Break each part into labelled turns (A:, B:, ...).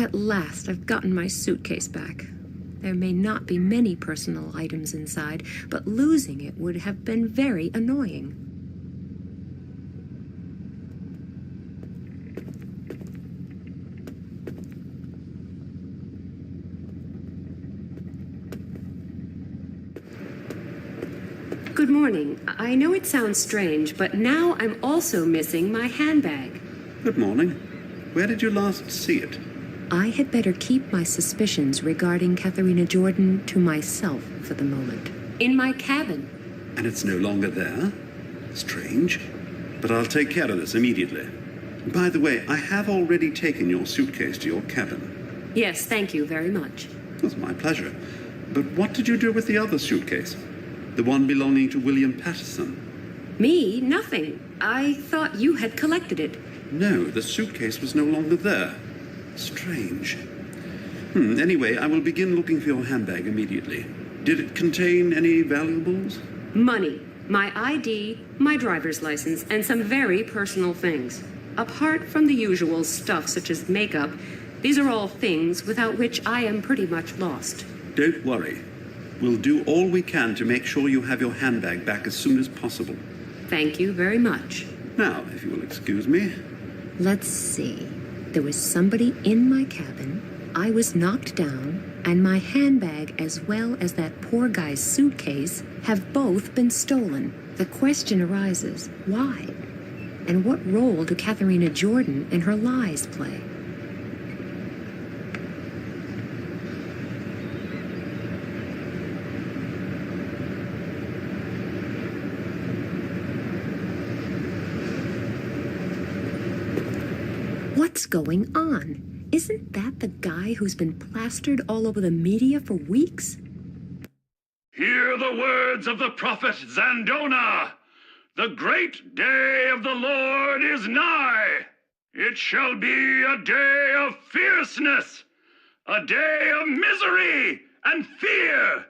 A: At last, I've gotten my suitcase back. There may not be many personal items inside, but losing it would have been very annoying. Good morning. I know it sounds strange, but now I'm also missing my handbag.
B: Good morning. Where did you last see it?
A: I had better keep my suspicions regarding Katharina Jordan to myself for the moment. In my cabin.
B: And it's no longer there? Strange. But I'll take care of this immediately. By the way, I have already taken your suitcase to your cabin.
A: Yes, thank you very much.
B: It was my pleasure. But what did you do with the other suitcase? The one belonging to William Patterson?
A: Me? Nothing. I thought you had collected it.
B: No, the suitcase was no longer there. Strange. Anyway, I will begin looking for your handbag immediately. Did it contain any valuables?
A: Money, my ID, my driver's license, and some very personal things. Apart from the usual stuff such as makeup, these are all things without which I am pretty much lost.
B: Don't worry. We'll do all we can to make sure you have your handbag back as soon as possible.
A: Thank you very much.
B: Now, if you will excuse me.
A: Let's see. There was somebody in my cabin, I was knocked down, and my handbag as well as that poor guy's suitcase have both been stolen. The question arises, why? And what role do Katharina Jordan and her lies play? What's going on? Isn't that the guy who's been plastered all over the media for weeks?
C: Hear the words of the prophet Zandona. The great day of the Lord is nigh. It shall be a day of fierceness, a day of misery and fear,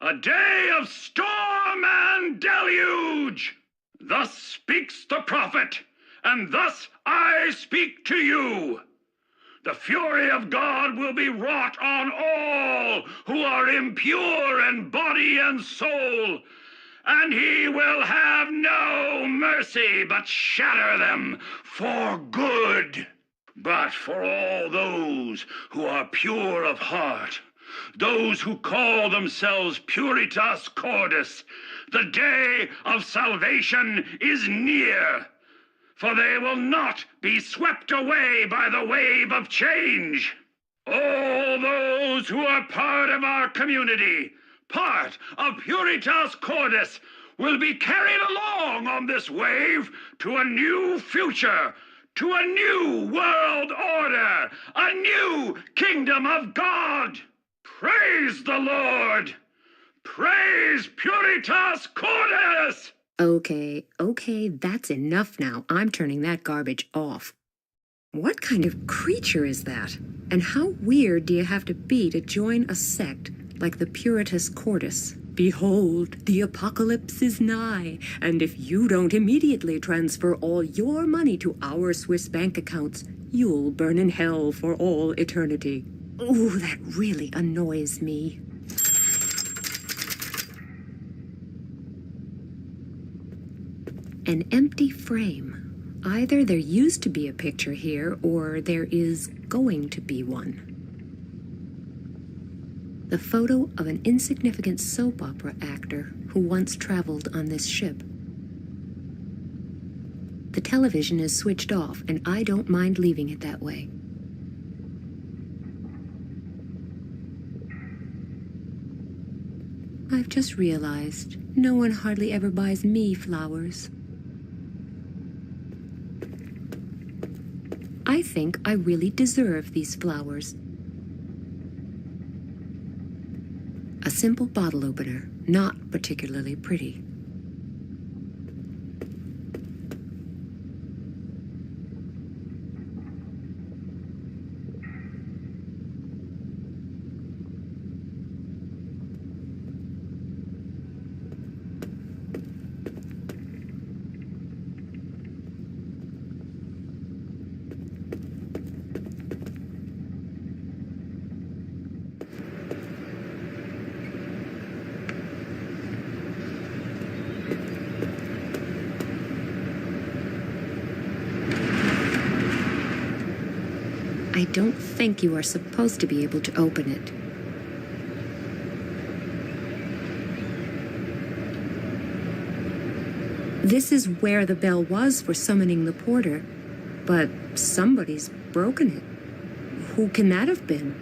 C: a day of storm and deluge. Thus speaks the prophet, and thus I speak to you. The fury of God will be wrought on all who are impure in body and soul, and he will have no mercy but shatter them for good. But for all those who are pure of heart, those who call themselves Puritas Cordis, the day of salvation is near. For they will not be swept away by the wave of change. All those who are part of our community, part of Puritas Cordis, will be carried along on this wave to a new future, to a new world order, a new kingdom of God. Praise the Lord! Praise Puritas Cordis!
A: Okay, that's enough now. I'm turning that garbage off. What kind of creature is that? And how weird do you have to be to join a sect like the Puritas Cordis? Behold, the apocalypse is nigh, and if you don't immediately transfer all your money to our Swiss bank accounts, you'll burn in hell for all eternity. Ooh, that really annoys me. An empty frame. Either there used to be a picture here, or there is going to be one. The photo of an insignificant soap opera actor who once traveled on this ship. The television is switched off, and I don't mind leaving it that way. I've just realized no one hardly ever buys me flowers. I think I really deserve these flowers. A simple bottle opener, not particularly pretty. I don't think you are supposed to be able to open it. This is where the bell was for summoning the porter, but somebody's broken it. Who can that have been?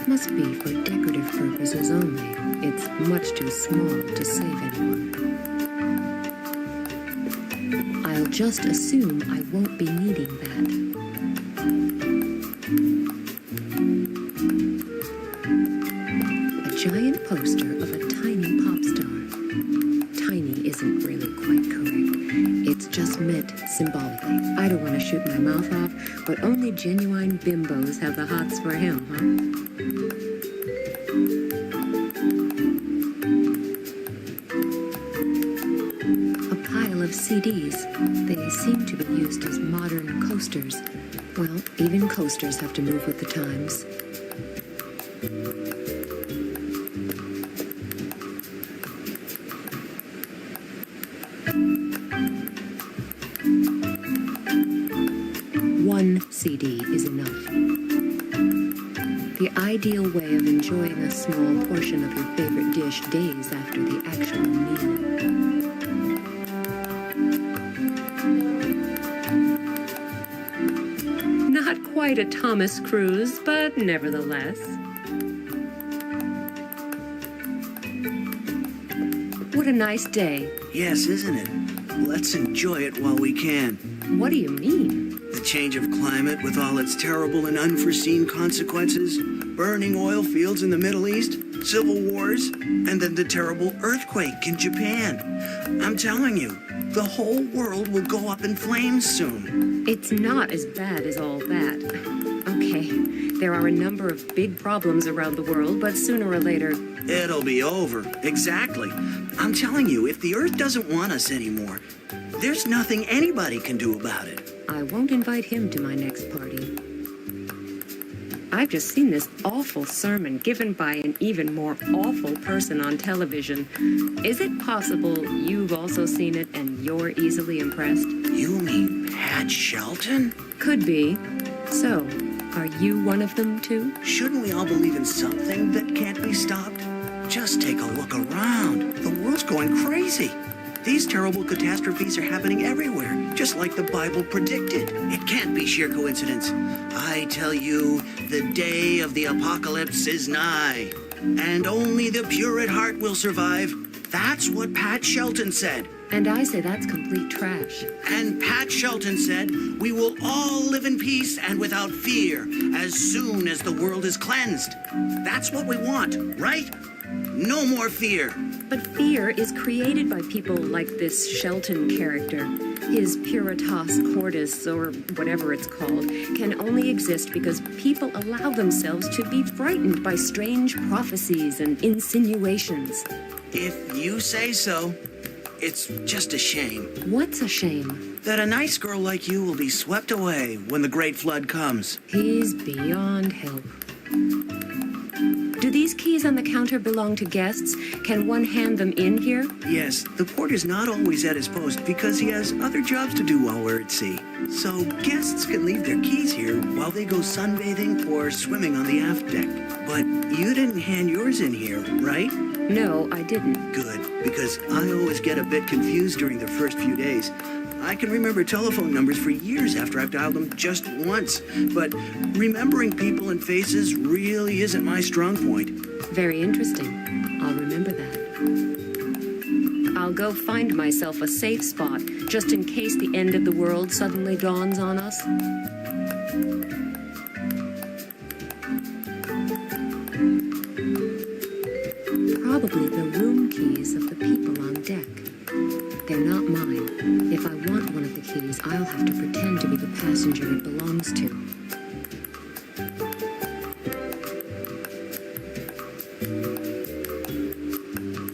A: Must be for decorative purposes only. It's much too small to save anyone. I'll just assume I won't be needing that. A giant poster of a tiny pop star. Tiny isn't really quite correct. It's just meant symbolically. I don't want to shoot my mouth off, but only genuine bimbos have the hots for him, huh? CDs. They seem to be used as modern coasters. Well, even coasters have to move with the times. One CD is enough. The ideal way of enjoying a small portion of your favorite dish days after the actual meal. Not quite a Thomas Cruise, but nevertheless. What a nice day.
D: Yes, isn't it? Let's enjoy it while we can.
A: What do you mean?
D: The change of climate with all its terrible and unforeseen consequences, burning oil fields in the Middle East, civil wars, and then the terrible earthquake in Japan. I'm telling you, the whole world will go up in flames soon.
A: It's not as bad as all that. Okay, there are a number of big problems around the world, but sooner or later...
D: It'll be over. Exactly. I'm telling you, if the Earth doesn't want us anymore, there's nothing anybody can do about it.
A: I won't invite him to my next party. I've just seen this awful sermon given by an even more awful person on television. Is it possible you've also seen it and you're easily impressed?
D: You mean Pat Shelton?
A: Could be. So, are you one of them too?
D: Shouldn't we all believe in something that can't be stopped? Just take a look around. The world's going crazy. These terrible catastrophes are happening everywhere, just like the Bible predicted. It can't be sheer coincidence. I tell you, the day of the apocalypse is nigh, and only the pure at heart will survive. That's what Pat Shelton said.
A: And I say that's complete trash.
D: And Pat Shelton said, we will all live in peace and without fear as soon as the world is cleansed. That's what we want, right? No more fear.
A: But fear is created by people like this Shelton character. His Puritas, Cordis, or whatever it's called, can only exist because people allow themselves to be frightened by strange prophecies and insinuations.
D: If you say so. It's just a shame.
A: What's a shame?
D: That a nice girl like you will be swept away when the great flood comes.
A: He's beyond help. Do these keys on the counter belong to guests? Can one hand them in here?
D: Yes, the porter's not always at his post because he has other jobs to do while we're at sea. So guests can leave their keys here while they go sunbathing or swimming on the aft deck. But you didn't hand yours in here, right?
A: No, I didn't.
D: Good, because I always get a bit confused during the first few days. I can remember telephone numbers for years after I've dialed them just once, but remembering people and faces really isn't my strong point.
A: Very interesting. I'll remember that. I'll go find myself a safe spot, just in case the end of the world suddenly dawns on us. probably the room keys of the people on deck. They're not mine. If I want one of the keys, I'll have to pretend to be the passenger it belongs to.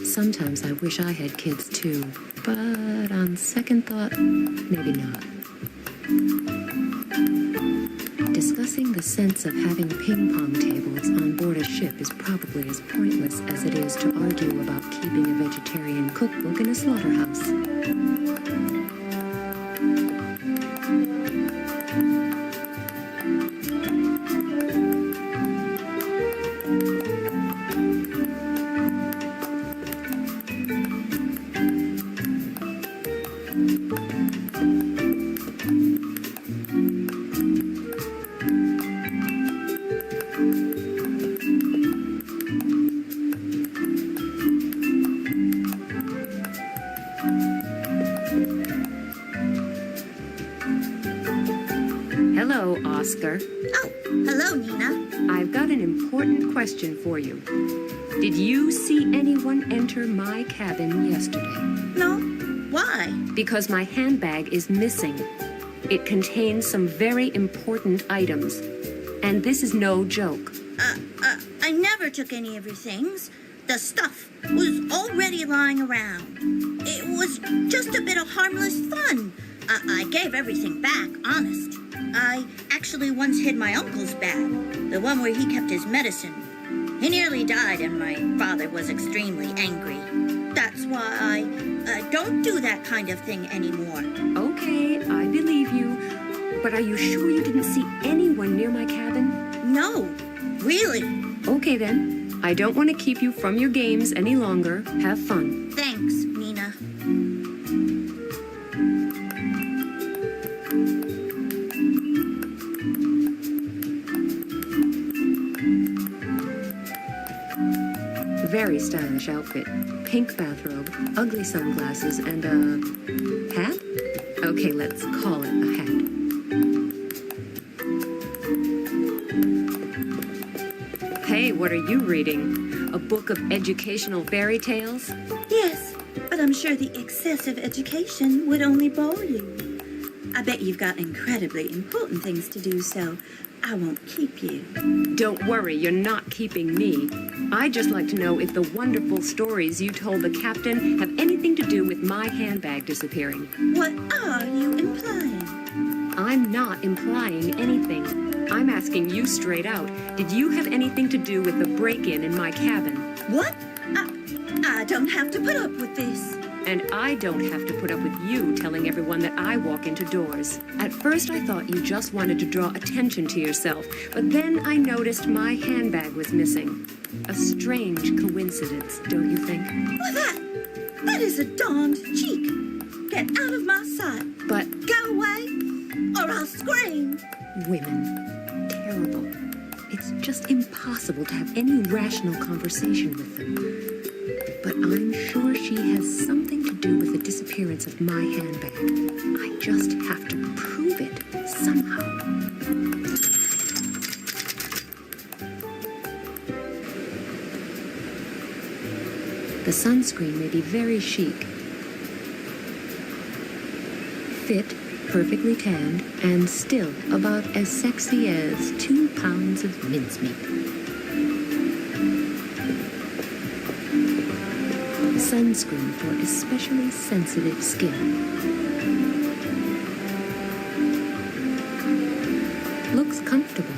A: Sometimes I wish I had kids too, but on second thought, maybe not. Discussing the sense of having ping pong tables on board a ship is probably as pointless as it is to argue about keeping a vegetarian cookbook in a slaughterhouse. Hello, Oscar.
E: Oh, hello, Nina.
A: I've got an important question for you. Did you see anyone enter my cabin yesterday?
E: No? Why?
A: Because my handbag is missing. It contains some very important items. And this is no joke.
E: I never took any of your things. The stuff was already lying around. It was just a bit of harmless fun. I gave everything back, honest. I actually once hid my uncle's bag, the one where he kept his medicine. He nearly died and my father was extremely angry. That's why I don't do that kind of thing anymore.
A: Okay, I believe you. But are you sure you didn't see anyone near my cabin?
E: No, really.
A: Okay then. I don't want to keep you from your games any longer. Have fun.
E: Thanks, Nina.
A: Very stylish outfit. Pink bathrobe, ugly sunglasses, and a hat? Okay, let's call it a hat. Hey, what are you reading? A book of educational fairy tales?
F: Yes, but I'm sure the excessive education would only bore you. I bet you've got incredibly important things to do, so I won't keep you.
A: Don't worry, you're not keeping me. I'd just like to know if the wonderful stories you told the captain have anything to do with my handbag disappearing.
F: What are you implying?
A: I'm not implying anything. I'm asking you straight out. Did you have anything to do with the break-in in my cabin?
F: What? I don't have to put up with this.
A: And I don't have to put up with you telling everyone that I walk into doors. At first I thought you just wanted to draw attention to yourself, but then I noticed my handbag was missing. A strange coincidence, don't you think?
F: Well, that is a darned cheek. Get out of my sight.
A: But
F: Go away, or I'll scream.
A: women, terrible. It's just impossible to have any rational conversation with them. But I'm sure she has something to do with the disappearance of my handbag. I just have to prove it somehow. The sunscreen may be very chic. Fit, perfectly tanned, and still about as sexy as 2 pounds of mincemeat. Sunscreen for especially sensitive skin. Looks comfortable.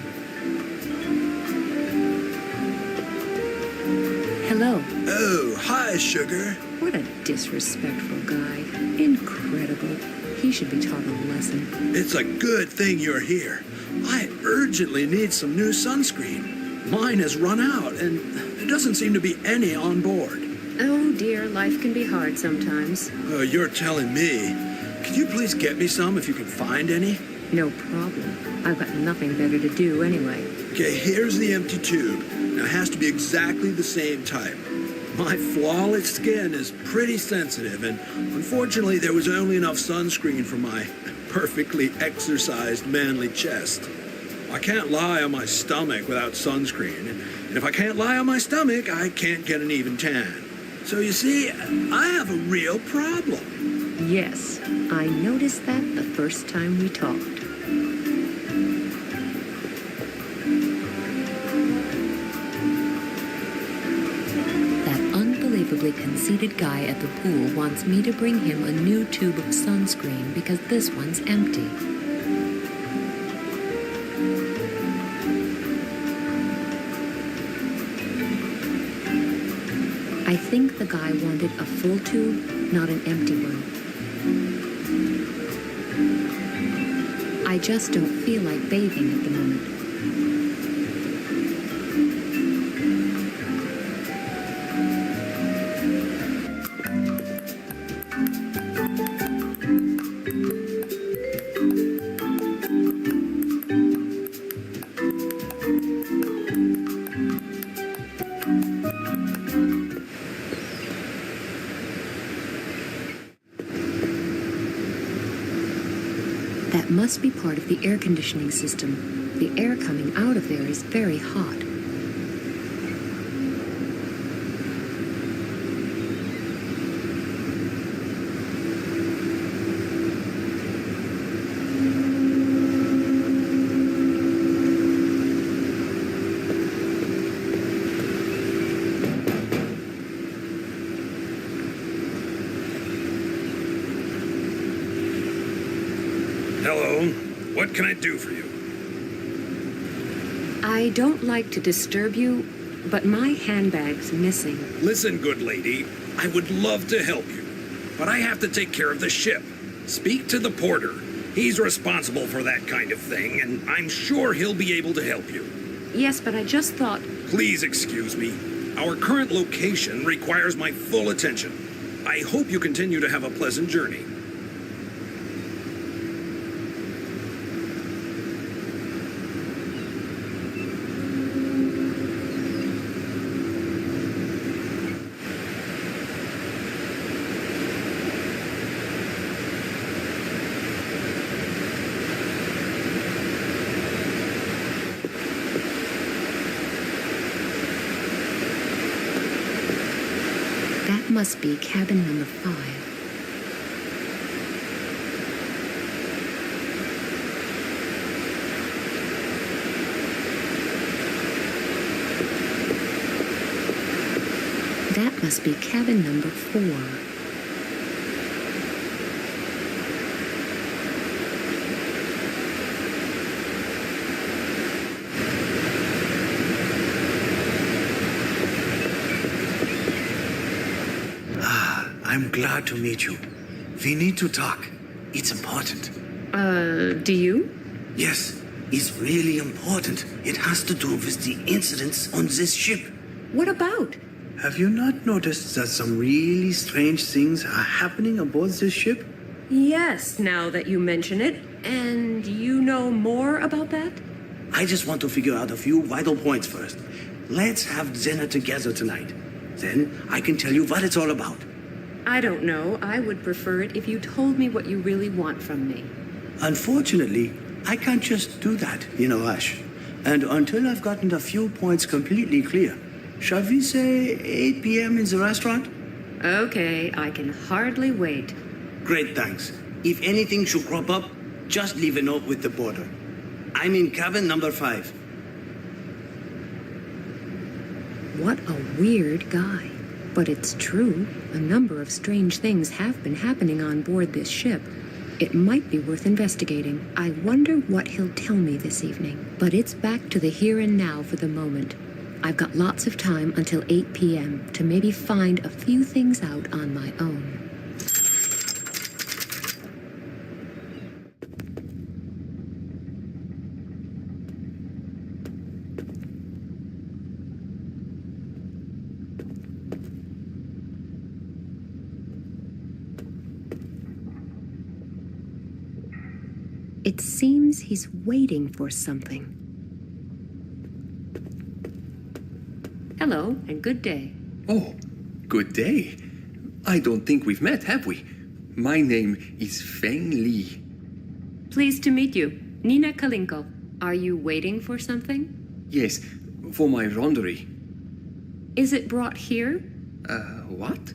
A: Hello.
G: Oh, hi, sugar.
A: What a disrespectful guy. Incredible. He should be taught a lesson.
G: It's a good thing you're here. I urgently need some new sunscreen. Mine has run out, and there doesn't seem to be any on board.
A: Oh dear, life can be hard sometimes.
G: Oh, you're telling me. Could you please get me some if you can find any?
A: No problem. I've got nothing better to do anyway.
G: Okay, here's the empty tube. Now, it has to be exactly the same type. My flawless skin is pretty sensitive, and unfortunately, there was only enough sunscreen for my perfectly exercised manly chest. I can't lie on my stomach without sunscreen, and And if I can't lie on my stomach, I can't get an even tan. So you see, I have a real problem.
A: Yes, I noticed that the first time we talked. That unbelievably conceited guy at the pool wants me to bring him a new tube of sunscreen because this one's empty. I think the guy wanted a full tube, not an empty one. I just don't feel like bathing at the moment. That must be part of the air conditioning system. The air coming out of there is very hot.
G: Hello, what can I do for you?
A: I don't like to disturb you, but my handbag's missing.
G: Listen, good lady, I would love to help you, but I have to take care of the ship. Speak to the porter. He's responsible for that kind of thing, and I'm sure he'll be able to help you.
A: Yes, but I just thought...
G: Please excuse me. Our current location requires my full attention. I hope you continue to have a pleasant journey.
A: That must be cabin number 5. That must be cabin number 4.
D: I'm glad to meet you. We need to talk. It's important.
A: Do you?
D: Yes, it's really important. It has to do with the incidents on this ship.
A: What about?
D: Have you not noticed that some really strange things are happening aboard this ship?
A: Yes, now that you mention it. And you know more about that?
D: I just want to figure out a few vital points first. Let's have dinner together tonight. Then I can tell you what it's all about.
A: I don't know. I would prefer it if you told me what you really want from me.
D: Unfortunately, I can't just do that, Ash. And until I've gotten a few points completely clear, shall we say 8 p.m. in the restaurant?
A: Okay, I can hardly wait.
D: Great, thanks. If anything should crop up, just leave a note with the porter. I'm in cabin number 5.
A: What a weird guy. But it's true. A number of strange things have been happening on board this ship. It might be worth investigating. I wonder what he'll tell me this evening. But it's back to the here and now for the moment. I've got lots of time until 8 p.m. to maybe find a few things out on my own. It seems he's waiting for something. Hello, and good day.
H: Oh, good day. I don't think we've met, have we? My name is Feng Li.
A: Pleased to meet you. Nina Kalinko. Are you waiting for something?
H: Yes, For my laundry.
A: Is it brought here?
H: What?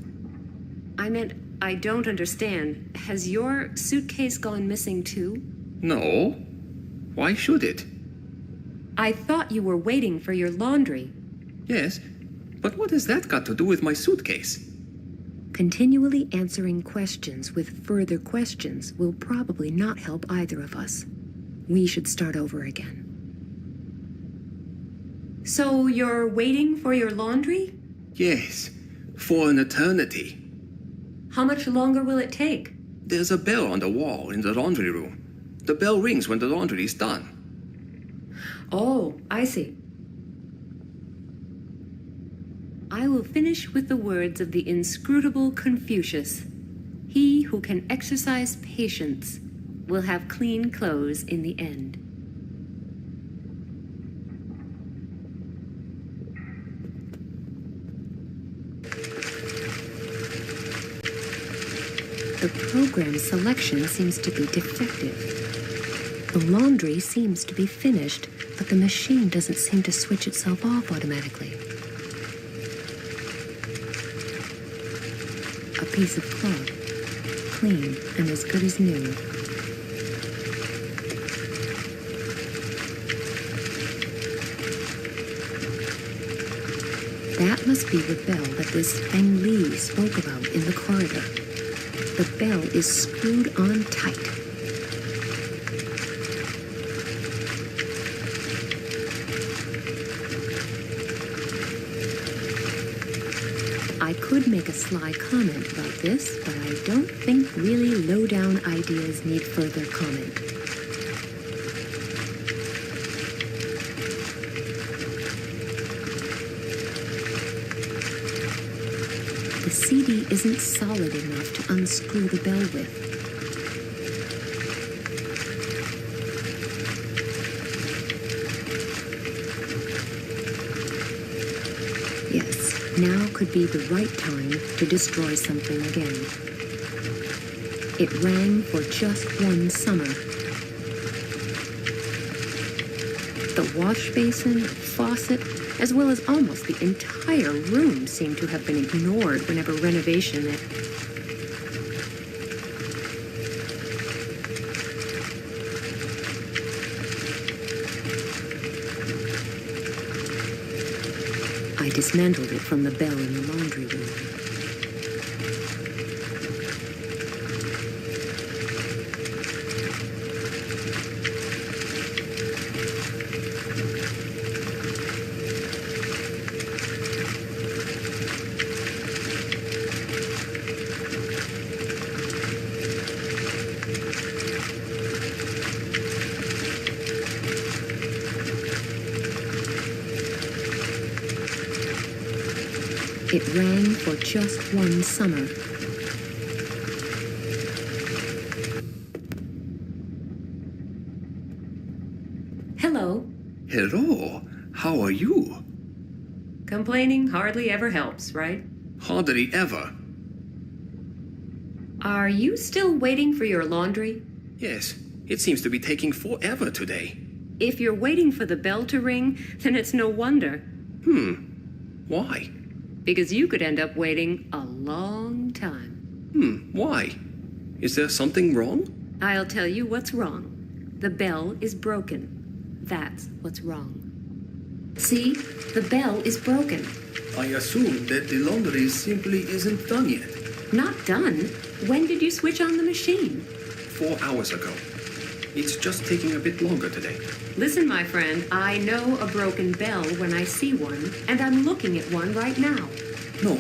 A: I meant, I don't understand. Has your suitcase gone missing too?
H: No. Why should it?
A: I thought you were waiting for your laundry.
H: Yes, but what has that got to do with my suitcase?
A: Continually answering questions with further questions will probably not help either of us. We should start over again. So you're waiting for your laundry?
H: Yes, for an eternity.
A: How much longer will it take?
H: There's a bell on the wall in the laundry room. The bell rings when the laundry is done.
A: Oh, I see. I will finish with the words of the inscrutable Confucius. He who can exercise patience will have clean clothes in the end. The program selection seems to be defective. The laundry seems to be finished, but the machine doesn't seem to switch itself off automatically. A piece of cloth, clean and as good as new. That must be the bell that this Feng Li spoke about in the corridor. The bell is screwed on tight. I could make a sly comment about this, but I don't think really low-down ideas need further comment. The CD isn't solid enough to unscrew the bell with. Yes, now could be the right time to destroy something again. It rang for just one summer. The wash basin, faucet, as well as almost the entire room seemed to have been ignored whenever renovation. I dismantled it from the bell in the laundry room. It rang for just one summer. Hello.
H: Hello, how are you?
A: Complaining hardly ever helps, right?
H: Hardly ever.
A: Are you still waiting for your laundry?
H: Yes, it seems to be taking forever today.
A: If you're waiting for the bell to ring, then it's no wonder.
H: Why?
A: Because you could end up waiting a long time.
H: Why? Is there something wrong?
A: I'll tell you what's wrong. The bell is broken. That's what's wrong. See? The bell is broken.
H: I assume that the laundry simply isn't done yet.
A: Not done? When did you switch on the machine?
H: 4 hours ago. It's just taking a bit longer today.
A: Listen, my friend, I know a broken bell when I see one, and I'm looking at one right now.
H: No,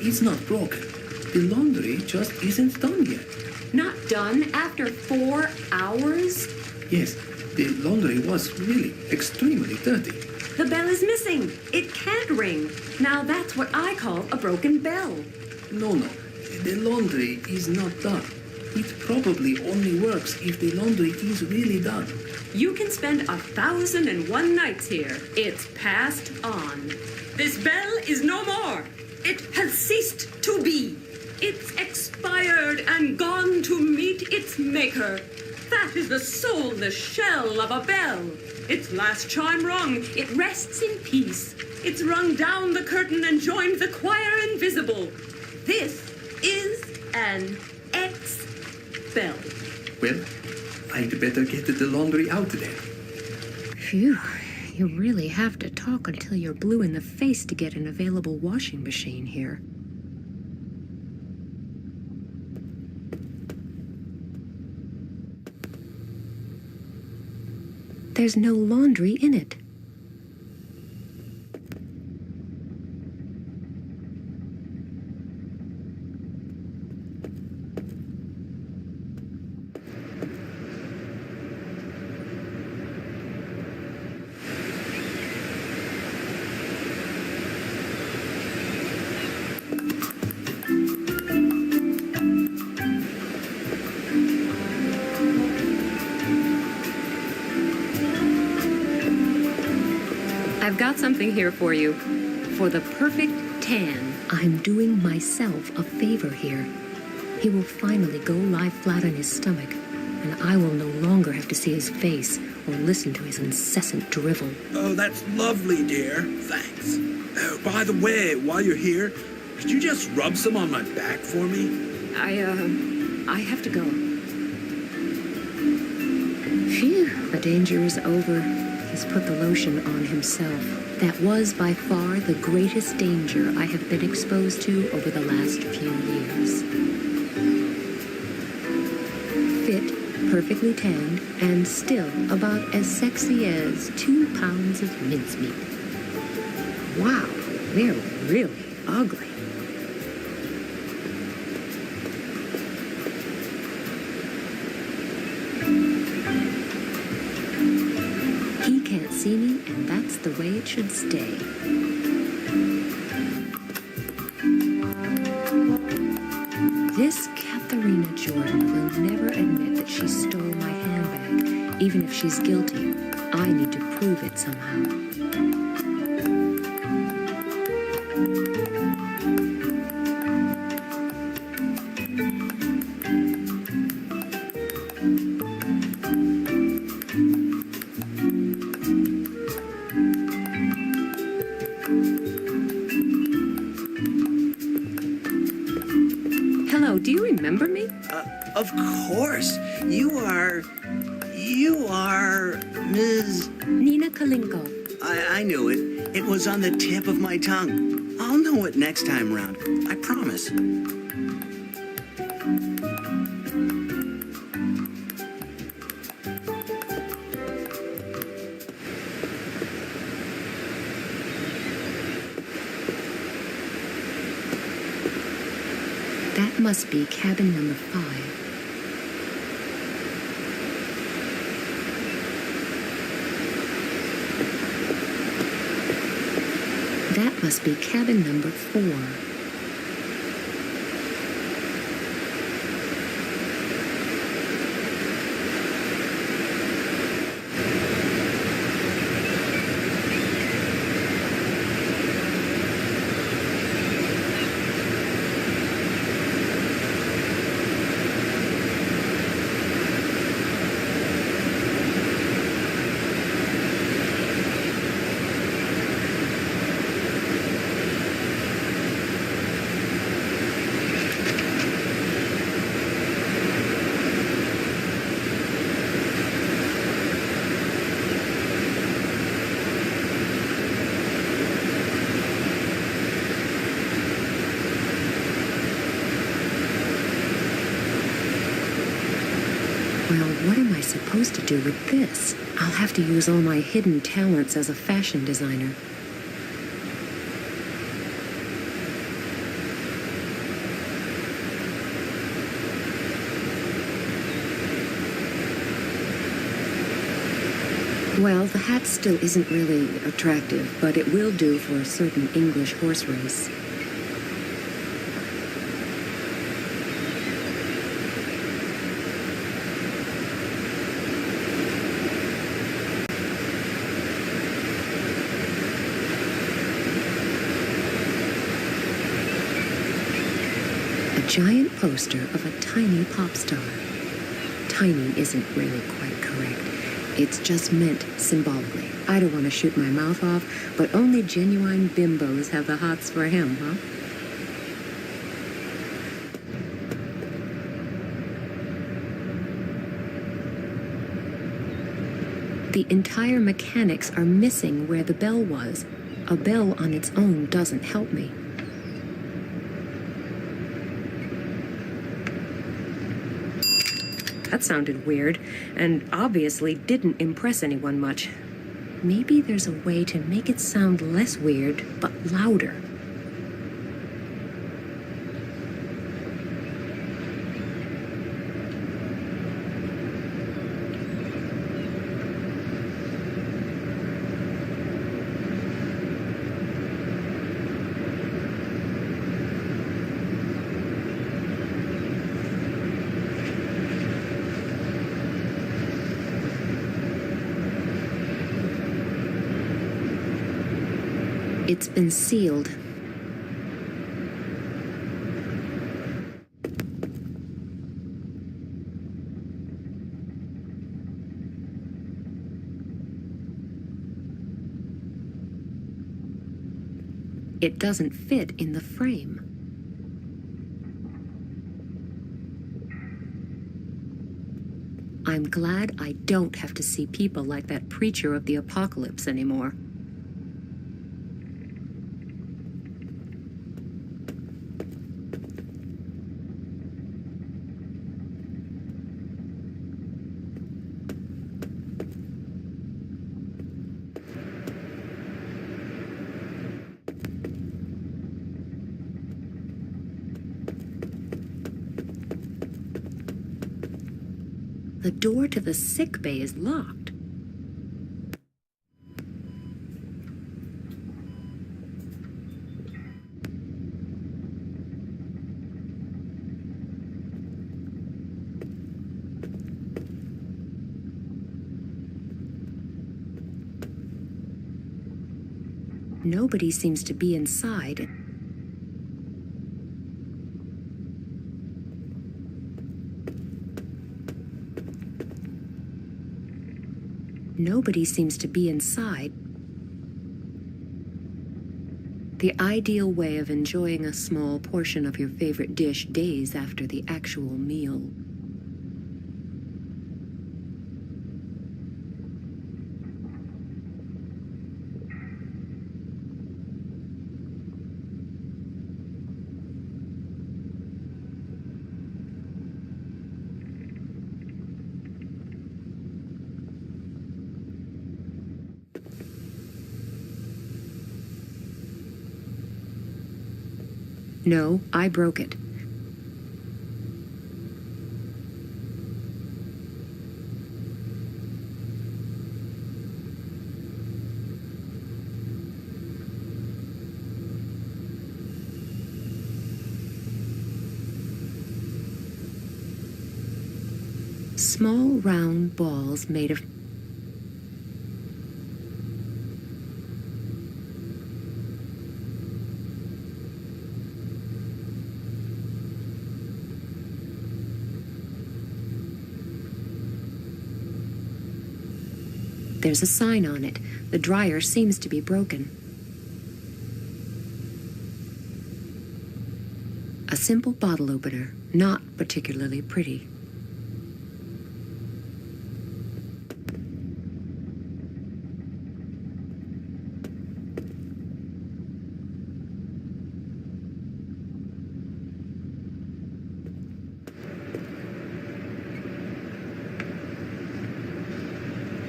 H: it's not broken. The laundry just isn't done yet.
A: Not done after 4 hours?
H: Yes, the laundry was really extremely dirty.
A: The bell is missing. It can't ring. Now that's what I call a broken bell.
H: No, the laundry is not done. It probably only works if the laundry is really done.
A: You can spend 1,001 nights here. It's passed on. This bell is no more. It has ceased to be. It's expired and gone to meet its maker. That is the soulless shell of a bell.
I: Its last chime rung, it rests in peace. It's rung down the curtain and joined the choir invisible. This is an X-bell.
H: Well, I'd better get the laundry out then.
A: Phew. You really have to talk until you're blue in the face to get an available washing machine here. There's no laundry in it. I've got something here for you. For the perfect tan, I'm doing myself a favor here. He will finally go lie flat on his stomach, and I will no longer have to see his face or listen to his incessant drivel.
G: Oh, that's lovely, dear. Thanks. Oh, by the way, while you're here, could you just rub some on my back for me?
A: I have to go. Phew, the danger is over. He's put the lotion on himself. That was by far the greatest danger I have been exposed to over the last few years. Fit, perfectly tanned, and still about as sexy as 2 pounds of mincemeat. Wow, they're really ugly. He can't see me, and that's the way it should stay. This Katharina Jordan will never admit that she stole my handbag, even if she's guilty. I need to prove it somehow. Hello, do you remember me?
D: Of course. You are Ms.
A: Nina Kalinko.
D: I knew it. It was on the tip of my tongue. I'll know it next time round. I promise.
A: That must be cabin number 5. That must be cabin number 4. Well, what am I supposed to do with this? I'll have to use all my hidden talents as a fashion designer. Well, the hat still isn't really attractive, but it will do for a certain English horse race. A giant poster of a tiny pop star. Tiny isn't really quite correct. It's just meant symbolically. I don't want to shoot my mouth off, but only genuine bimbos have the hots for him, huh? The entire mechanics are missing where the bell was. A bell on its own doesn't help me. That sounded weird, and obviously didn't impress anyone much. Maybe there's a way to make it sound less weird, but louder. It's been sealed. It doesn't fit in the frame. I'm glad I don't have to see people like that preacher of the apocalypse anymore. The door to the sick bay is locked. Nobody seems to be inside. Nobody seems to be inside. The ideal way of enjoying a small portion of your favorite dish days after the actual meal. No, I broke it. Small round balls made of There's a sign on it. The dryer seems to be broken. A simple bottle opener, not particularly pretty.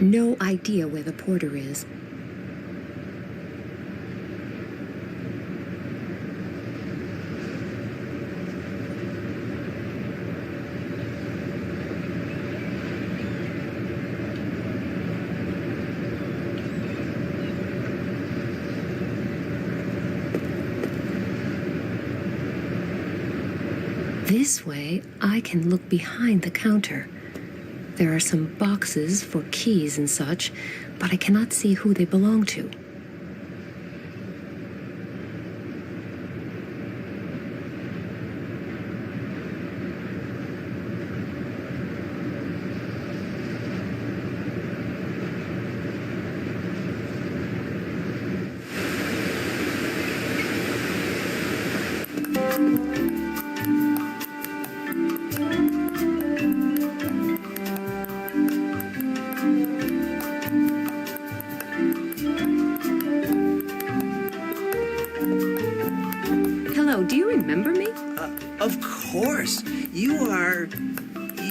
A: No idea where the porter is. This way, I can look behind the counter. There are some boxes for keys and such, but I cannot see who they belong to.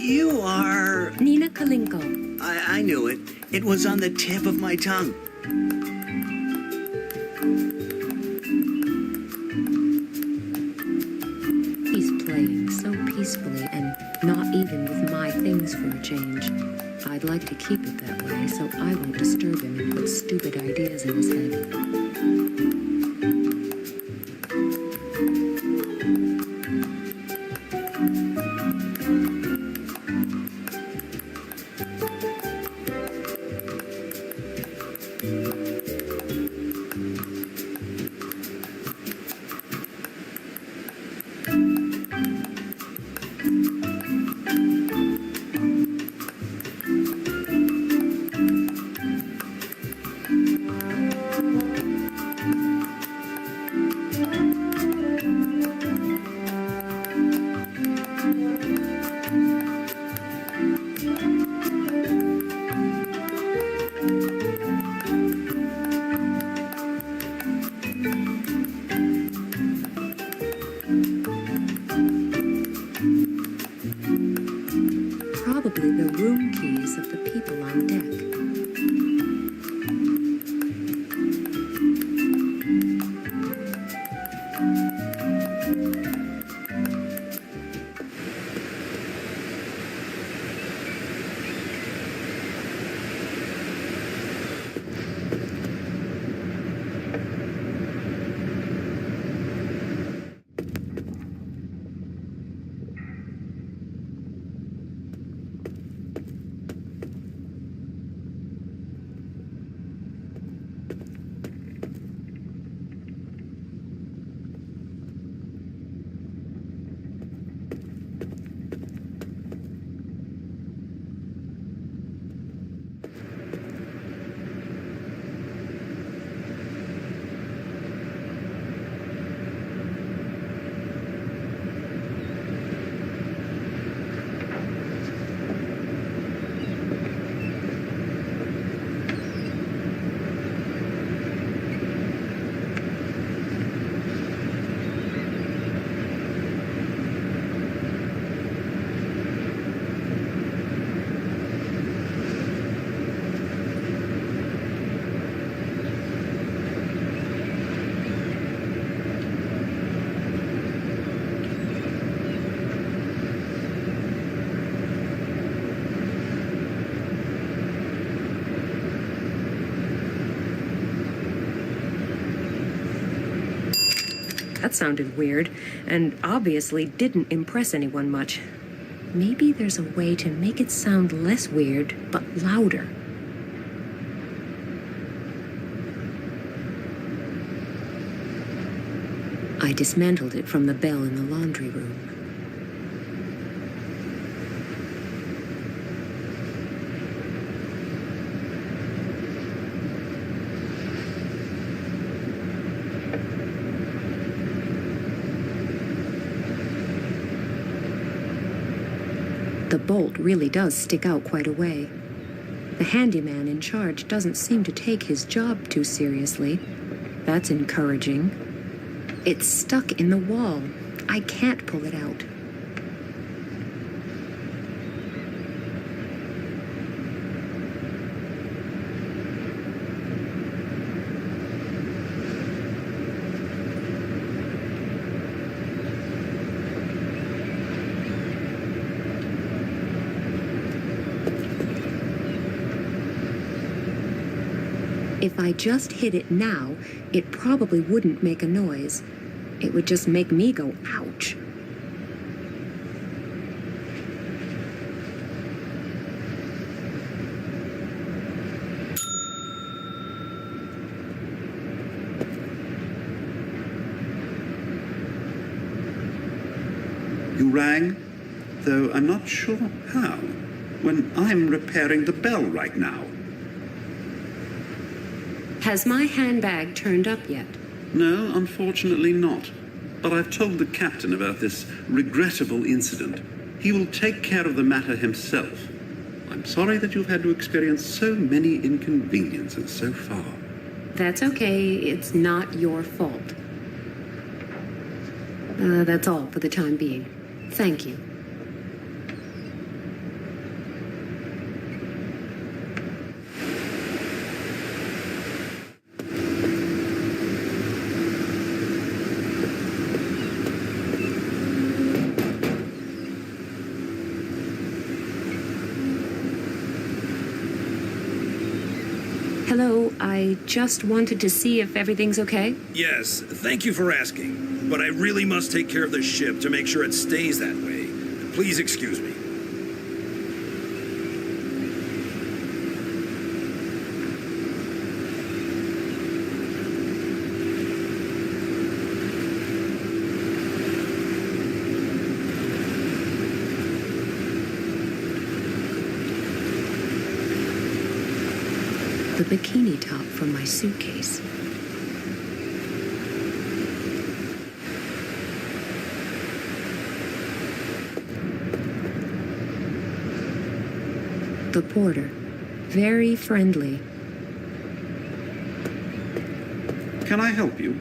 D: You are...
A: Nina Kalinko.
D: I knew it. It was on the tip of my tongue.
A: He's playing so peacefully and not even with my things for a change. I'd like to keep it that way so I won't disturb him and put stupid ideas in his head. Probably the room keys of the people on deck. That sounded weird, and obviously didn't impress anyone much. Maybe there's a way to make it sound less weird, but louder. I dismantled it from the bell in the laundry room. The bolt really does stick out quite a way. The handyman in charge doesn't seem to take his job too seriously. That's encouraging. It's stuck in the wall. I can't pull it out. If I just hit it now, it probably wouldn't make a noise. It would just make me go, ouch.
B: You rang, though I'm not sure how, when I'm repairing the bell right now.
A: Has my handbag turned up yet?
B: No, unfortunately not. But I've told the captain about this regrettable incident. He will take care of the matter himself. I'm sorry that you've had to experience so many inconveniences so far.
A: That's okay. It's not your fault. That's all for the time being. Thank you. Hello, I just wanted to see if everything's okay.
G: Yes, thank you for asking. But I really must take care of the ship to make sure it stays that way. Please excuse me.
A: The bikini top from my suitcase. The porter. Very friendly.
B: Can I help you?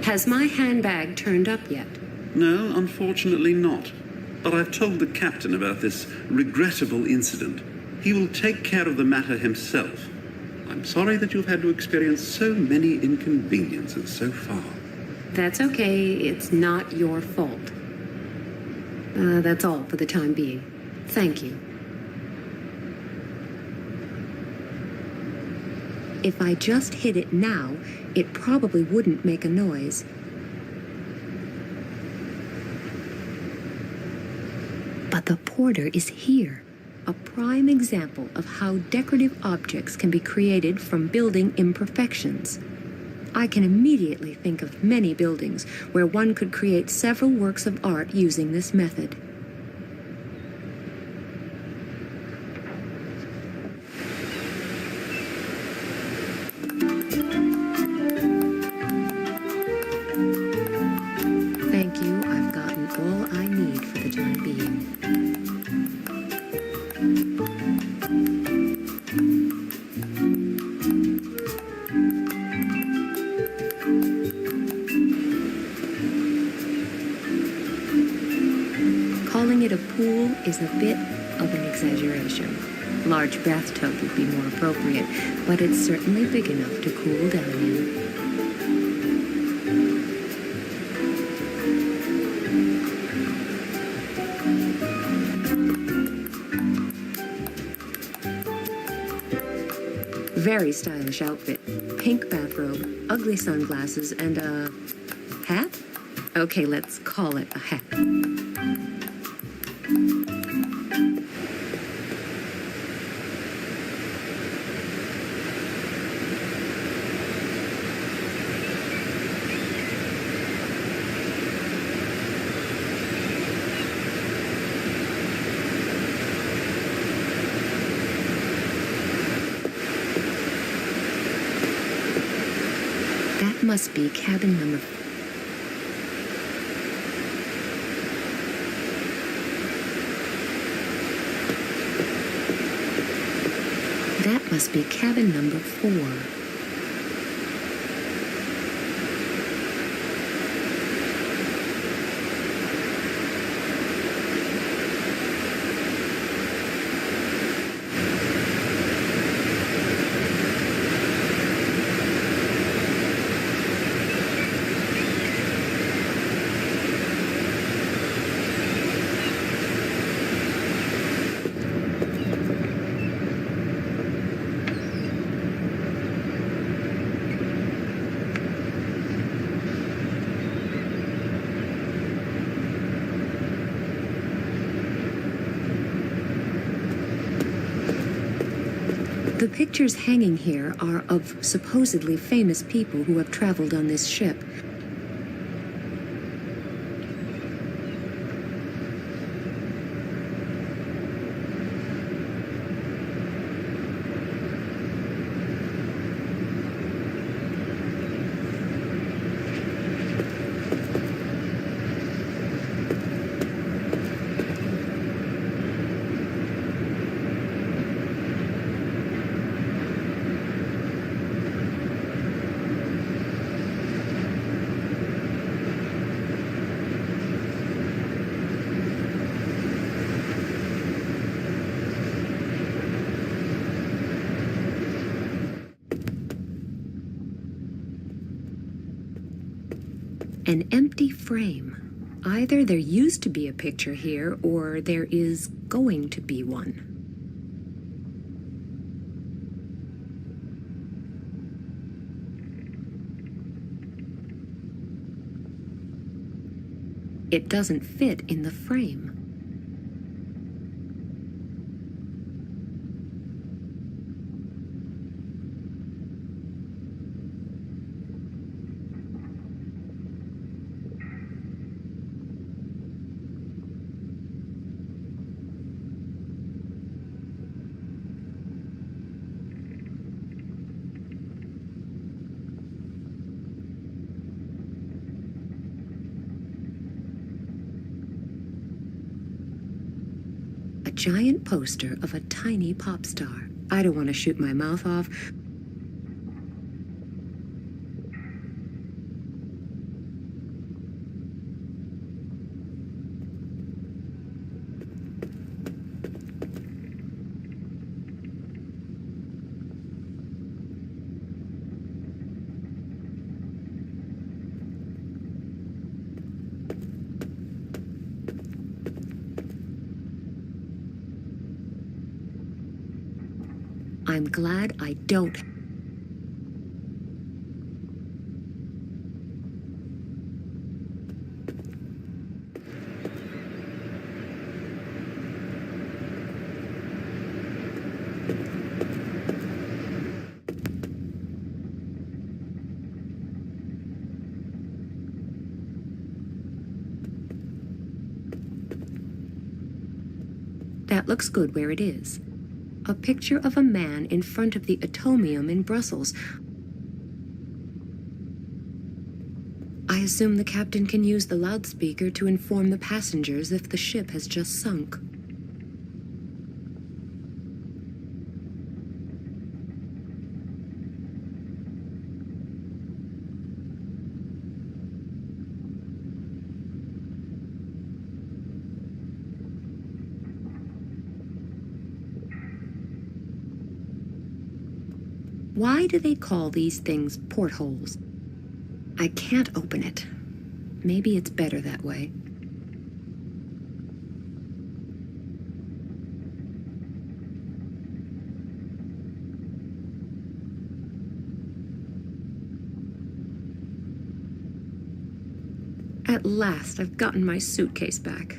A: Has my handbag turned up yet?
B: No, unfortunately not. But I've told the captain about this regrettable incident. He will take care of the matter himself. I'm sorry that you've had to experience so many inconveniences so far.
A: That's okay. It's not your fault. That's all for the time being. Thank you. If I just hit it now, it probably wouldn't make a noise. But the porter is here. A prime example of how decorative objects can be created from building imperfections. I can immediately think of many buildings where one could create several works of art using this method. Thank you, I've gotten all I need for the time being. Calling it a pool is a bit of an exaggeration. Large bathtub would be more appropriate, but it's certainly big enough to cool down in. Very stylish outfit. Pink bathrobe, ugly sunglasses, and a hat? Okay, let's call it a hat. That must be cabin number. That must be cabin number 4. The pictures hanging here are of supposedly famous people who have traveled on this ship. An empty frame. Either there used to be a picture here, or there is going to be one. It doesn't fit in the frame. A giant poster of a tiny pop star. I don't want to shoot my mouth off. I'm glad I don't. That looks good where it is. A picture of a man in front of the Atomium in Brussels. I assume the captain can use the loudspeaker to inform the passengers if the ship has just sunk. Why do they call these things portholes? I can't open it. Maybe it's better that way. At last, I've gotten my suitcase back.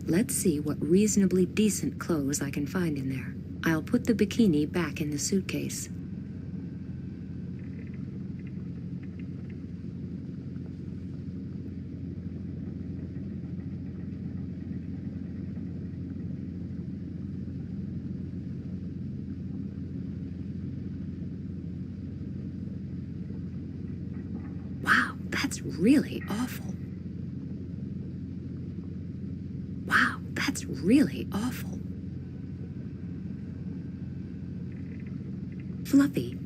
A: Let's see what reasonably decent clothes I can find in there. I'll put the bikini back in the suitcase. Wow, that's really awful. Wow, that's really awful. Fluffy.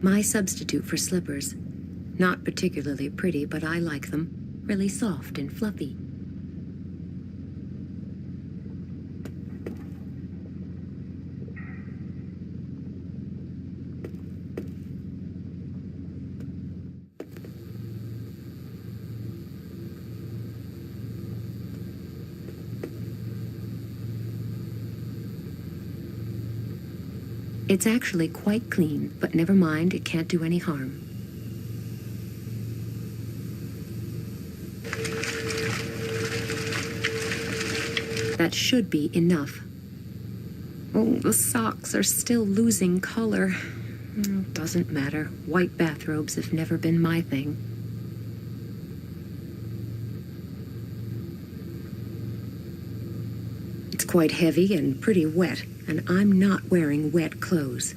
A: My substitute for slippers. Not particularly pretty, but I like them. Really soft and fluffy. It's actually quite clean, but never mind, it can't do any harm. That should be enough. Oh, the socks are still losing color. Doesn't matter. White bathrobes have never been my thing. It's quite heavy and pretty wet, and I'm not wearing wet clothes.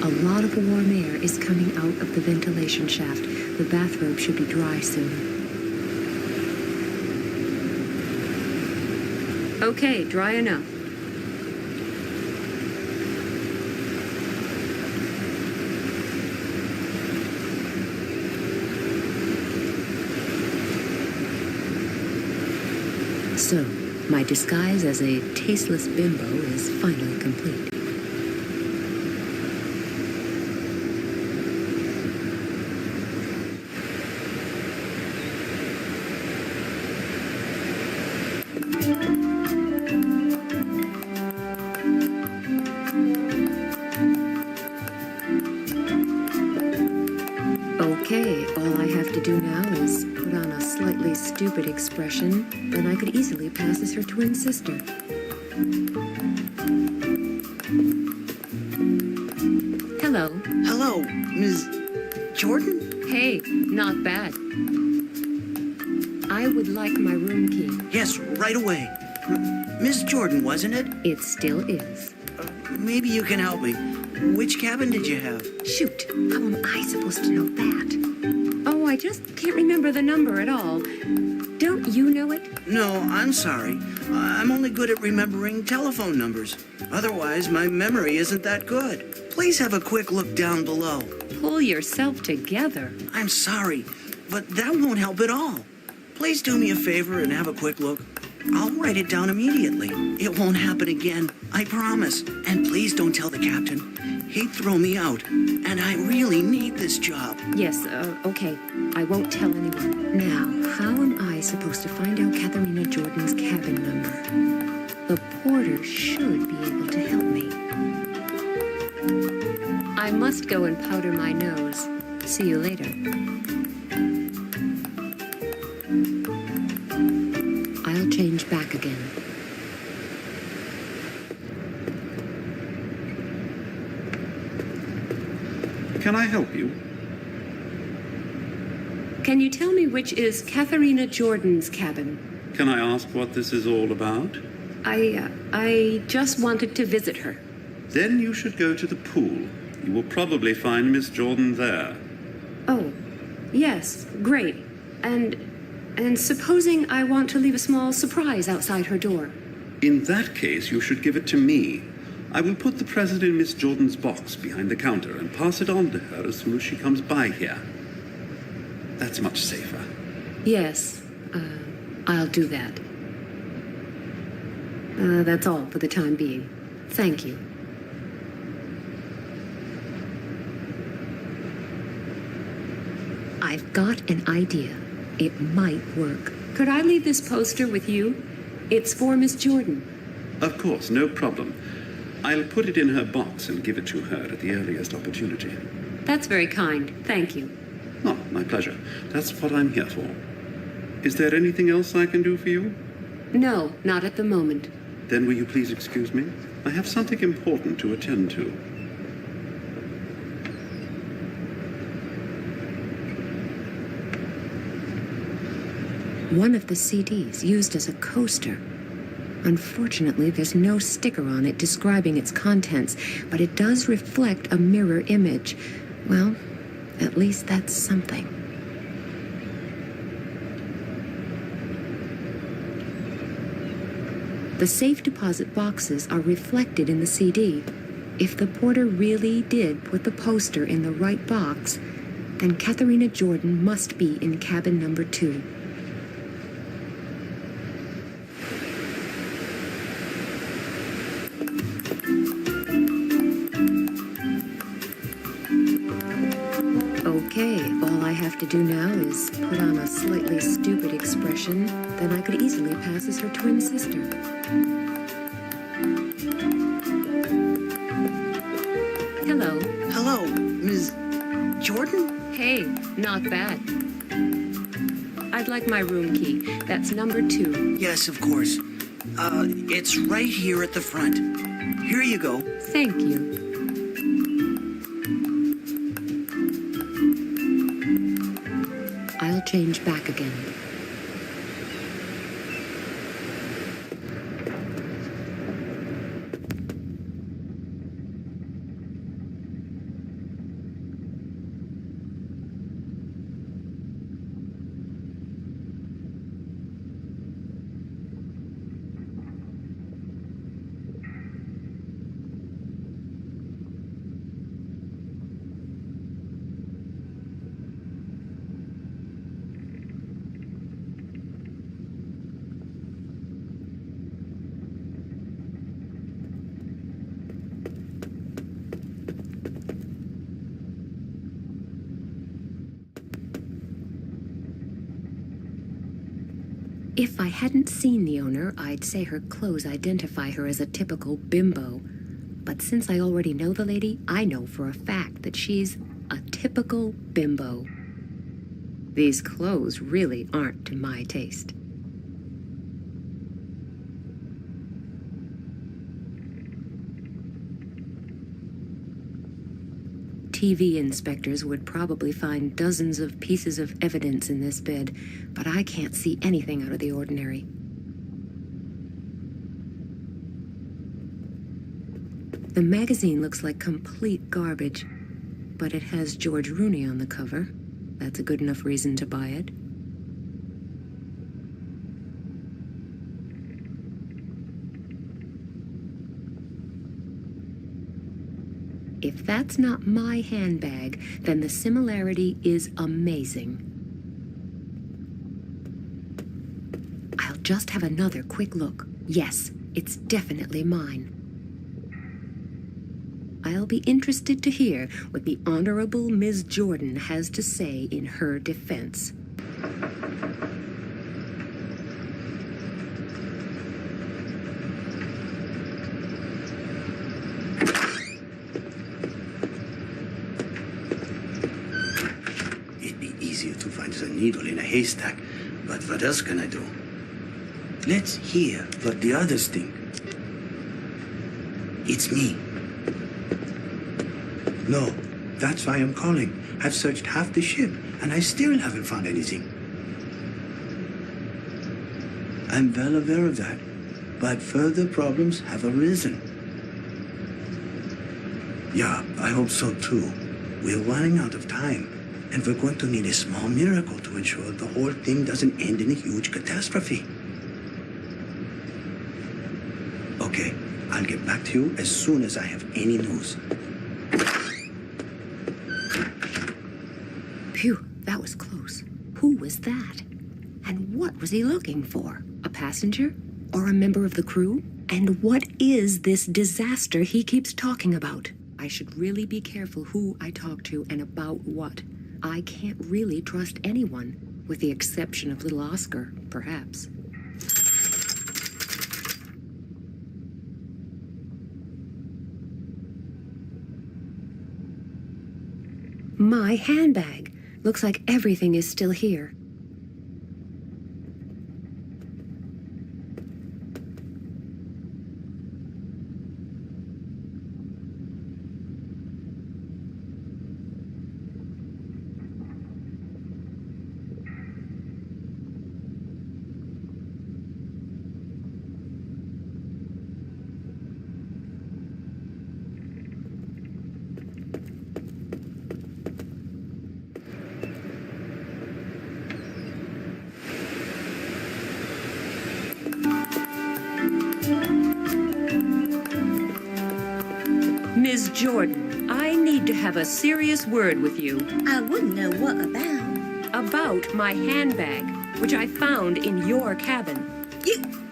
A: A lot of warm air is coming out of the ventilation shaft. The bathrobe should be dry soon. Okay, dry enough. So, my disguise as a tasteless bimbo is finally complete. Okay, all I have to do now is put on a slightly stupid expression, then I could easily pass as her twin sister. Hello.
D: Hello, Ms. Jordan?
A: Hey, not bad. I would like my room key.
D: Yes, right away. Miss Jordan, wasn't it?
A: It still is.
D: Maybe you can help me. Which cabin did you have?
A: Shoot, how am I supposed to know that? Oh, I just can't remember the number at all. Don't you know it?
D: No, I'm sorry. I'm only good at remembering telephone numbers. Otherwise, my memory isn't that good. Please have a quick look down below.
A: Pull yourself together.
D: I'm sorry, but that won't help at all. Please do me a favor and have a quick look. I'll write it down immediately. It won't happen again, I promise. And please don't tell the captain. He'd throw me out, and I really need this job.
A: Yes, okay. I won't tell anyone. Now, how am I supposed to find out Katharina Jordan's cabin number? The porter should be able to help me. I must go and powder my nose. See you later. I'll change back again.
B: Can I help you?
I: Can you tell me which is Katharina Jordan's cabin?
B: Can I ask what this is all about?
I: I just wanted to visit her.
B: Then you should go to the pool. You will probably find Miss Jordan there.
I: Oh, yes, great. And supposing I want to leave a small surprise outside her door?
B: In that case, you should give it to me. I will put the present in Miss Jordan's box behind the counter and pass it on to her as soon as she comes by here. That's much safer.
A: Yes, I'll do that. That's all for the time being. Thank you. I've got an idea. It might work.
I: Could I leave this poster with you? It's for Miss Jordan.
B: Of course, no problem. I'll put it in her box and give it to her at the earliest opportunity.
I: That's very kind. Thank you.
B: Oh, my pleasure. That's what I'm here for. Is there anything else I can do for you?
I: No, not at the moment.
B: Then will you please excuse me? I have something important to attend to.
A: One of the CDs used as a coaster. Unfortunately, there's no sticker on it describing its contents, but it does reflect a mirror image. Well, at least that's something. The safe deposit boxes are reflected in the CD. If the porter really did put the poster in the right box, then Katharina Jordan must be in cabin number 2. Okay, all I have to do now is put on a slightly stupid expression, then I could easily pass as her twin sister. Hello.
D: Hello, Ms. Jordan?
I: Hey, not bad. I'd like my room key. That's number 2.
D: Yes, of course. It's right here at the front. Here you go.
A: Thank you. I'll change back again. If I hadn't seen the owner, I'd say her clothes identify her as a typical bimbo. But since I already know the lady, I know for a fact that she's a typical bimbo. These clothes really aren't to my taste. TV inspectors would probably find dozens of pieces of evidence in this bed, but I can't see anything out of the ordinary. The magazine looks like complete garbage, but it has George Rooney on the cover. That's a good enough reason to buy it. If that's not my handbag, then the similarity is amazing. I'll just have another quick look. Yes, it's definitely mine. I'll be interested to hear what the Honorable Ms. Jordan has to say in her defense.
D: It'd be easier to find a needle in a haystack, but what else can I do? Let's hear what the others think. It's me. No, that's why I'm calling. I've searched half the ship, and I still haven't found anything. I'm well aware of that, but further problems have arisen. Yeah, I hope so too. We're running out of time, and we're going to need a small miracle to ensure the whole thing doesn't end in a huge catastrophe. Okay, I'll get back to you as soon as I have any news.
A: Phew, that was close. Who was that? And what was he looking for? A passenger? Or a member of the crew? And what is this disaster he keeps talking about? I should really be careful who I talk to and about what. I can't really trust anyone, with the exception of little Oscar, perhaps. My handbag. Looks like everything is still here. Ms. Jordan, I need to have a serious word with you.
E: I wouldn't know what about.
A: About my handbag, which I found in your cabin.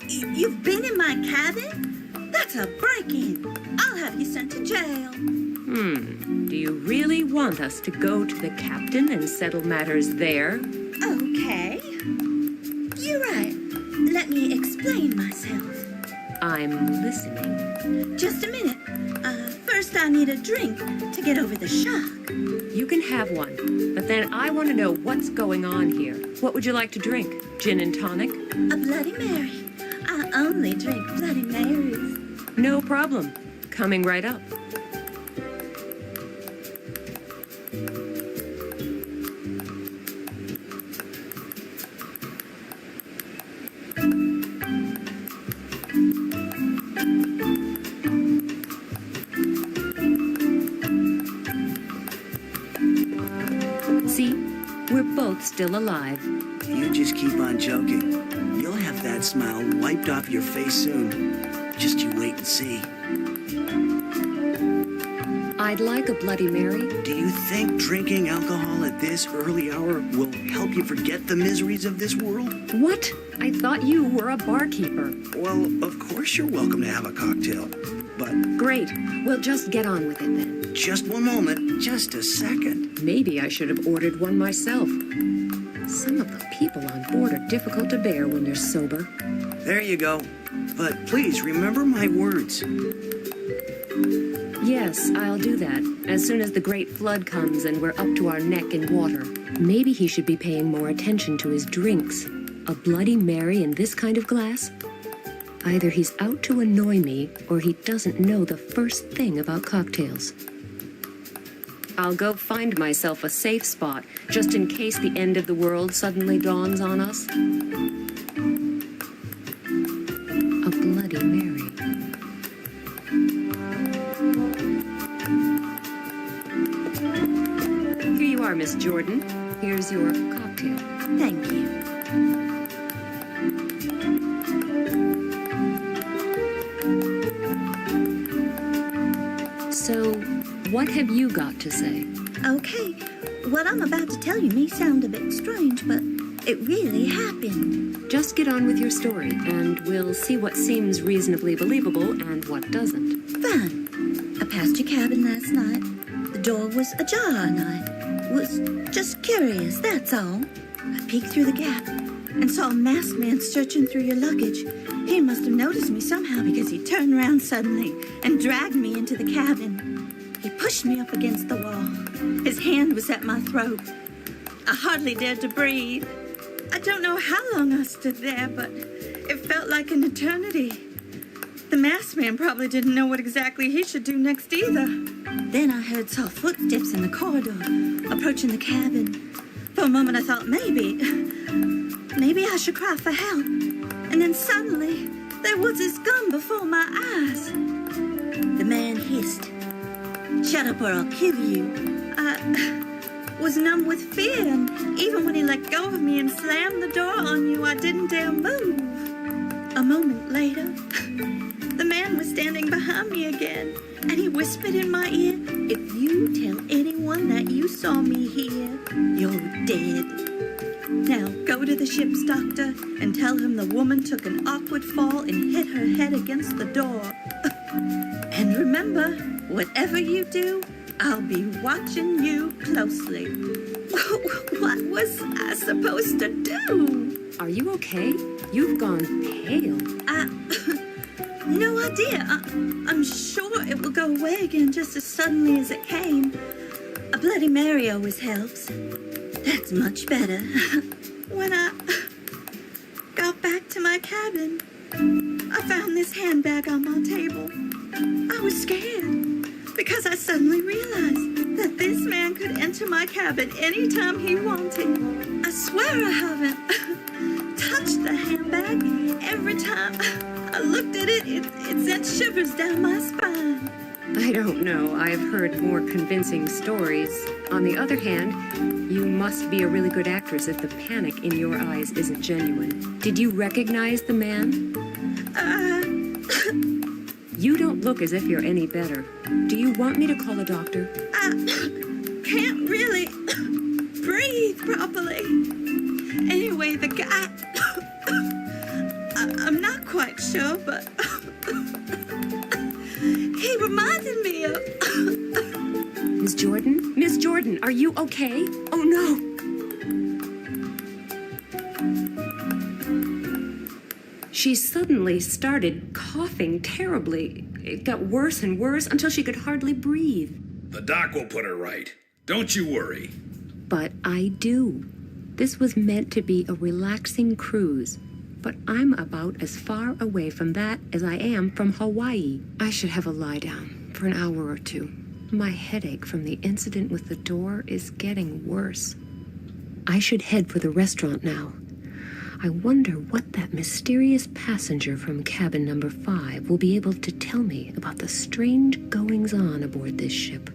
E: You've been in my cabin? That's a break-in. I'll have you sent to jail.
A: Do you really want us to go to the captain and settle matters there?
E: Okay. You're right. Let me explain myself.
A: I'm listening.
E: Just a minute. First I need a drink to get over the shock.
A: You can have one, but then I want to know what's going on here. What would you like to drink? Gin and tonic?
E: A Bloody Mary. I only drink Bloody Marys.
A: No problem. Coming right up. See? We're both still alive.
D: You just keep on joking. You'll have that smile wiped off your face soon. Just you wait and see.
A: I'd like a Bloody Mary.
D: Do you think drinking alcohol at this early hour will help you forget the miseries of this world?
A: What? I thought you were a barkeeper.
D: Well, of course you're welcome to have a cocktail. But
A: Great. We'll just get on with it then.
D: just one moment, just a second.
A: Maybe I should have ordered one myself. Some of the people on board are difficult to bear when they're sober.
D: There you go. But please remember my words.
A: Yes, I'll do that. As soon as the great flood comes and we're up to our neck in water. Maybe he should be paying more attention to his drinks. A Bloody Mary in this kind of glass? Either he's out to annoy me, or he doesn't know the first thing about cocktails. I'll go find myself a safe spot, just in case the end of the world suddenly dawns on us. A Bloody Mary. Here you are, Miss Jordan. Here's your cocktail.
F: Thank you.
A: So, what have you got to say?
F: Okay, what I'm about to tell you may sound a bit strange, but it really happened.
A: Just get on with your story, and we'll see what seems reasonably believable and what doesn't.
F: Fine. I passed your cabin last night. The door was ajar, and I was just curious, that's all. I peeked through the gap and saw a masked man searching through your luggage. He must have noticed me somehow because he turned around suddenly and dragged me into the cabin. He pushed me up against the wall. His hand was at my throat. I hardly dared to breathe. I don't know how long I stood there, but it felt like an eternity. The masked man probably didn't know what exactly he should do next either. Then I heard soft footsteps in the corridor, approaching the cabin. For a moment I thought maybe I should cry for help. And then suddenly, there was his gun before my eyes. The man hissed, "Shut up or I'll kill you." I was numb with fear, and even when he let go of me and slammed the door on you, I didn't dare move. A moment later, the man was standing behind me again, and he whispered in my ear, "If you tell anyone that you saw me here, you're dead. Now go to the ship's doctor and tell him the woman took an awkward fall and hit her head against the door. And remember, whatever you do, I'll be watching you closely." What was I supposed to do?
A: Are you okay? You've gone pale.
F: No idea. I'm sure it will go away again just as suddenly as it came. A Bloody Mary always helps. That's much better. When I got back to my cabin, I found this handbag on my table. I was scared because I suddenly realized that this man could enter my cabin anytime he wanted. I swear I haven't touched the handbag. Every time I looked at it, it sent shivers down my spine.
A: I don't know. I've heard more convincing stories. On the other hand, you must be a really good actress if the panic in your eyes isn't genuine. Did you recognize the man? You don't look as if you're any better. Do you want me to call a doctor?
F: I can't really breathe properly. Anyway, the guy... I'm not quite sure, but... he reminded me of...
A: Miss Jordan? Miss Jordan, are you okay? Oh, no! She suddenly started coughing terribly. It got worse and worse until she could hardly breathe.
G: The doc will put her right. Don't you worry.
A: But I do. This was meant to be a relaxing cruise. But I'm about as far away from that as I am from Hawaii. I should have a lie down for an hour or two. My headache from the incident with the door is getting worse. I should head for the restaurant now. I wonder what that mysterious passenger from cabin number 5 will be able to tell me about the strange goings-on aboard this ship.